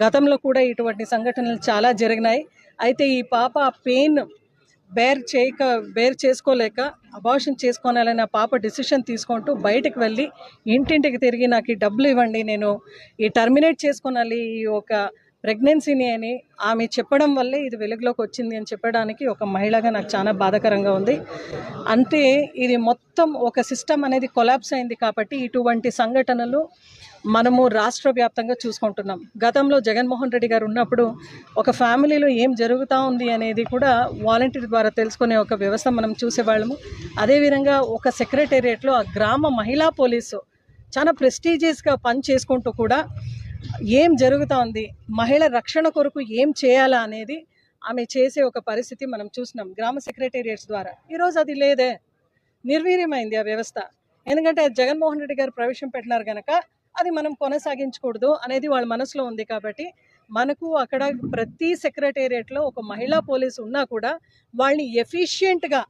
గతంలో కూడా ఇటువంటి సంఘటనలు చాలా జరిగినాయి. అయితే ఈ పాప పెయిన్ బేర్ చేసుకోలేక అబార్షన్ చేసుకోవాలని ఆ పాప డిసిషన్ తీసుకుంటూ బయటకు వెళ్ళి ఇంటింటికి తిరిగి నాకు ఈ డబ్బులు ఇవ్వండి, నేను ఈ టర్మినేట్ చేసుకోనాలి ఈ ఒక ప్రెగ్నెన్సీని అని ఆమె చెప్పడం వల్లే ఇది వెలుగులోకి వచ్చింది అని చెప్పడానికి ఒక మహిళగా నాకు చాలా బాధాకరంగా ఉంది. అంటే ఇది మొత్తం ఒక సిస్టమ్ అనేది కొలాప్స్ అయింది కాబట్టి ఇటువంటి సంఘటనలు మనము రాష్ట్ర వ్యాప్తంగా చూసుకుంటున్నాం. గతంలో జగన్మోహన్ రెడ్డి గారు ఉన్నప్పుడు ఒక ఫ్యామిలీలో ఏం జరుగుతూ ఉంది అనేది కూడా వాలంటీర్ ద్వారా తెలుసుకునే ఒక వ్యవస్థ మనం చూసేవాళ్ళము. అదేవిధంగా ఒక సెక్రటేరియట్లో ఆ గ్రామ మహిళా పోలీసు చాలా ప్రెస్టీజియస్గా పని చేసుకుంటూ కూడా ఏం జరుగుతూ ఉంది, మహిళ రక్షణ కొరకు ఏం చేయాలా అనేది ఆమె చేసే ఒక పరిస్థితి మనం చూసినాం గ్రామ సెక్రటేరియట్స్ ద్వారా. ఈరోజు అది లేదే, నిర్వీర్యమైంది ఆ వ్యవస్థ. ఎందుకంటే జగన్మోహన్ రెడ్డి గారు ప్రవేశం పెట్టినారు కనుక అది మనం కొనసాగించకూడదు అనేది వాళ్ళ మనసులో ఉంది. కాబట్టి మనకు అక్కడ ప్రతి సెక్రటేరియట్లో ఒక మహిళా పోలీసు ఉన్నా కూడా వాళ్ళని ఎఫిషియెంట్గా